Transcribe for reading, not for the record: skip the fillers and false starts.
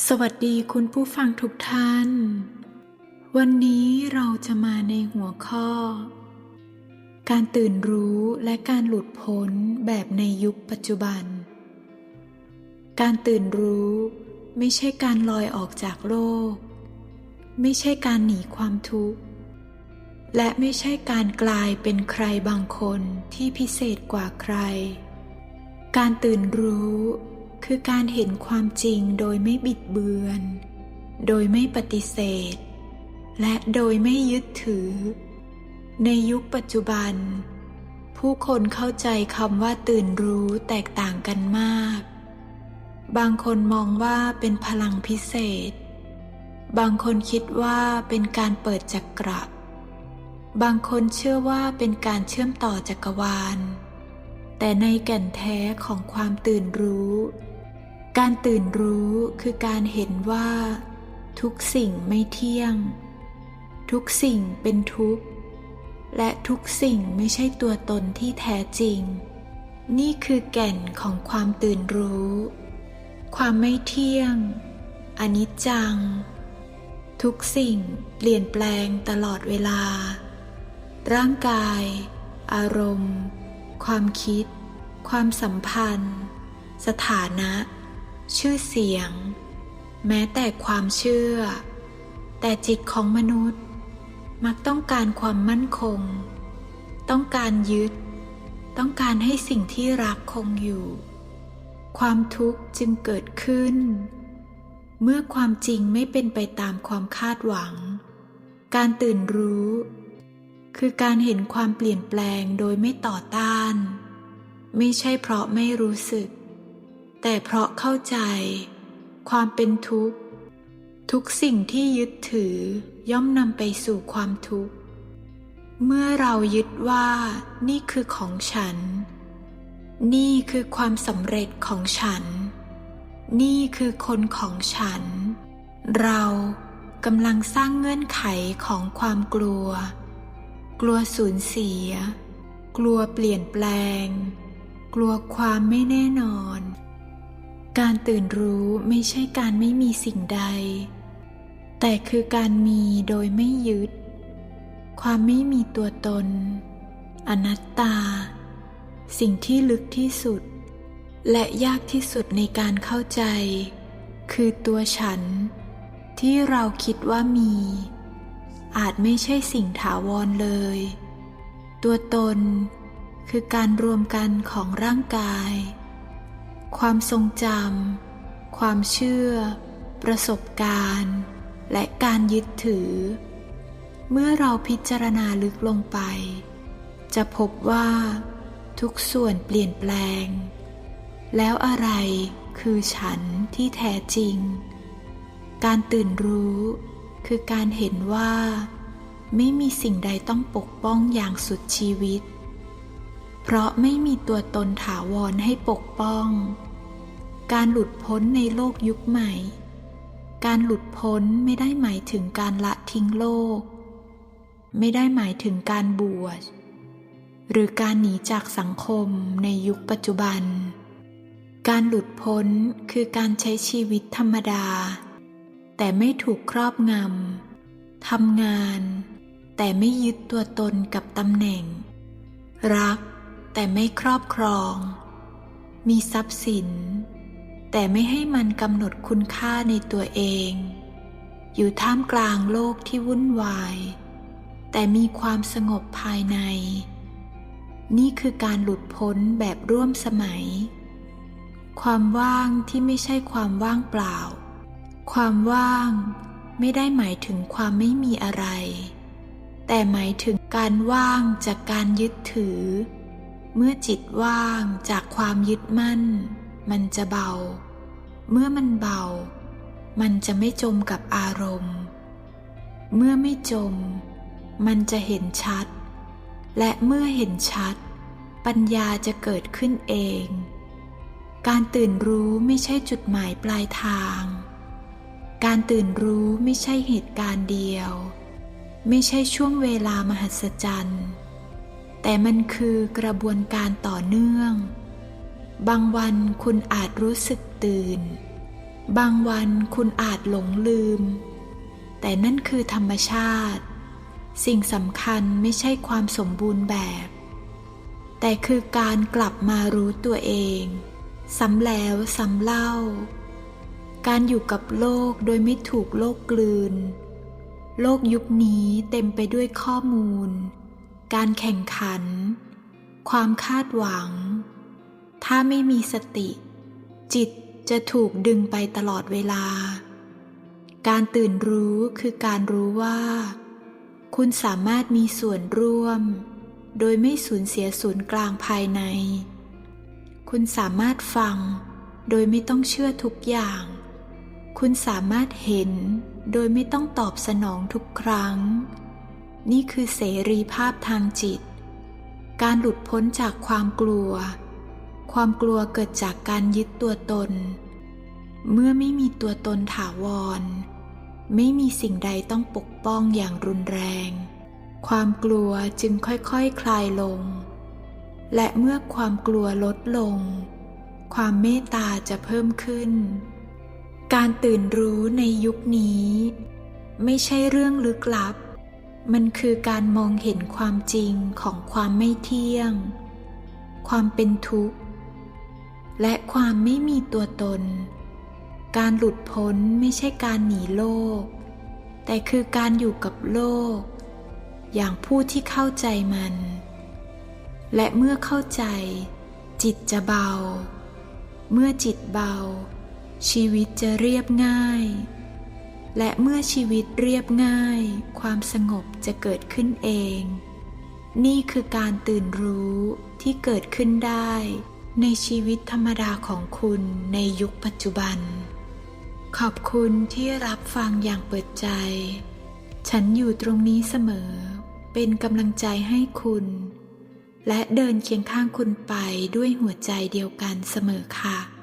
สวัสดีคุณผู้ฟังทุกท่าน วันนี้เราจะมาในหัวข้อ การตื่นรู้และการหลุดพ้นแบบในยุคปัจจุบัน การตื่นรู้ไม่ใช่การลอยออกจากโลก ไม่ใช่การหนีความทุกข์ และไม่ใช่การกลายเป็นใครบางคนที่พิเศษกว่าใคร การตื่นรู้คือการเห็นความจริงโดยไม่บิดเบือน โดยไม่ปฏิเสธ และโดยไม่ยึดถือ ในยุคปัจจุบัน ผู้คนเข้าใจคำว่าตื่นรู้แตกต่างกันมาก บางคนมองว่าเป็นพลังพิเศษ บางคนคิดว่าเป็นการเปิดจักระ บางคนเชื่อว่าเป็นการเชื่อมต่อจักรวาล แต่ในแก่นแท้ของความตื่นรู้ การตื่นรู้คือการเห็นว่าทุกสิ่งไม่เที่ยง ทุกสิ่งเป็นทุกข์ และทุกสิ่งไม่ใช่ตัวตนที่แท้จริง นี่คือแก่นของความตื่นรู้ ความไม่เที่ยง อนิจจัง ทุกสิ่งเปลี่ยนแปลงตลอดเวลา ร่างกาย อารมณ์ ความคิด ความสัมพันธ์ สถานะ ชื่อเสียง แม้แต่ความเชื่อ แต่จิตของมนุษย์มักต้องการความมั่นคง ต้องการยึด ต้องการให้สิ่งที่รักคงอยู่ ความทุกข์จึงเกิดขึ้น เมื่อความจริงไม่เป็นไปตามความคาดหวัง การตื่นรู้คือการเห็นความเปลี่ยนแปลงโดยไม่ต่อต้าน ไม่ใช่เพราะไม่รู้สึก แต่เพราะเข้าใจความเป็นทุกข์ ทุกสิ่งที่ยึดถือย่อมนำไปสู่ความทุกข์ เมื่อเรายึดว่านี่คือของฉัน นี่คือความสำเร็จของฉัน นี่คือคนของฉัน เรากำลังสร้างเงื่อนไขของความกลัว กลัวสูญเสีย กลัวเปลี่ยนแปลง กลัวความไม่แน่นอน การตื่นรู้ไม่ใช่การไม่มีสิ่งใด แต่คือการมีโดยไม่ยึด ความไม่มีตัวตน อนัตตา สิ่งที่ลึกที่สุด และยากที่สุดในการเข้าใจ คือตัวฉันที่เราคิดว่ามี อาจไม่ใช่สิ่งถาวรเลย ตัวตนคือการรวมกันของร่างกาย ความทรงจำ ความเชื่อ ประสบการณ์ และการยึดถือ เมื่อเราพิจารณาลึกลงไป จะพบว่าทุกส่วนเปลี่ยนแปลง แล้วอะไรคือฉันที่แท้จริง การตื่นรู้คือการเห็นว่าไม่มีสิ่งใดต้องปกป้องอย่างสุดชีวิต เพราะไม่มีตัวตนถาวรให้ปกป้อง การหลุดพ้นในโลกยุคใหม่ การหลุดพ้นไม่ได้หมายถึงการละทิ้งโลก ไม่ได้หมายถึงการบวช หรือการหนีจากสังคมในยุคปัจจุบัน การหลุดพ้นคือการใช้ชีวิตธรรมดา แต่ไม่ถูกครอบงำ ทำงาน แต่ไม่ยึดตัวตนกับตำแหน่ง รักแต่ไม่ครอบครอง มีทรัพย์สิน แต่ไม่ให้มันกำหนดคุณค่าในตัวเอง อยู่ท่ามกลางโลกที่วุ่นวาย แต่มีความสงบภายใน นี่คือการหลุดพ้นแบบร่วมสมัย ความว่างที่ไม่ใช่ความว่างเปล่า ความว่างไม่ได้หมายถึงความไม่มีอะไร แต่หมายถึงการว่างจากการยึดถือ เมื่อจิตว่างจากความยึดมั่น มันจะเบา เมื่อมันเบา มันจะไม่จมกับอารมณ์ เมื่อไม่จม มันจะเห็นชัด และเมื่อเห็นชัด ปัญญาจะเกิดขึ้นเอง การตื่นรู้ไม่ใช่จุดหมายปลายทาง การตื่นรู้ไม่ใช่เหตุการณ์เดียว ไม่ใช่ช่วงเวลามหัศจรรย์ แต่มันคือกระบวนการต่อเนื่อง บางวันคุณอาจรู้สึกตื่น บางวันคุณอาจหลงลืมแต่นั่นคือธรรมชาติสิ่งสำคัญไม่ใช่ความสมบูรณ์แบบแต่คือการกลับมารู้ตัวเองซ้ำแล้วซ้ำเล่าการอยู่กับโลกโดยไม่ถูกโลกกลืนโลกยุคนี้เต็มไปด้วยข้อมูลการแข่งขันความคาดหวังถ้าไม่มีสติจิตจะถูกดึงไปตลอดเวลาการตื่นรู้คือการรู้ว่าคุณสามารถมีส่วนร่วมโดยไม่สูญเสียศูนย์กลางภายในคุณสามารถฟังโดยไม่ต้องเชื่อทุกอย่างคุณสามารถเห็นโดยไม่ต้องตอบสนองทุกครั้งนี่คือเสรีภาพทางจิตการหลุดพ้นจากความกลัวความกลัวเกิดจากการยึดตัวตนเมื่อไม่มีตัวตนถาวรไม่มีสิ่งใดต้องปกป้องอย่างรุนแรงความกลัวจึงค่อยๆ คลายลงและเมื่อความกลัวลดลงความเมตตาจะเพิ่มขึ้นการตื่นรู้ในยุคนี้ไม่ใช่เรื่องลึกลับมันคือการมองเห็นความจริงของความไม่เที่ยงความเป็นทุกข์และความไม่มีตัวตนการหลุดพ้นไม่ใช่การหนีโลกแต่คือการอยู่กับโลกอย่างผู้ที่เข้าใจมันและเมื่อเข้าใจจิตจะเบาเมื่อจิตเบาชีวิตจะเรียบง่ายและเมื่อชีวิตเรียบง่ายความสงบจะเกิดขึ้นเองนี่คือการตื่นรู้ที่เกิดขึ้นได้ในชีวิตธรรมดาของคุณในยุคปัจจุบันขอบคุณที่รับฟังอย่างเปิดใจฉันอยู่ตรงนี้เสมอเป็นกำลังใจให้คุณและเดินเคียงข้างคุณไปด้วยหัวใจเดียวกันเสมอค่ะ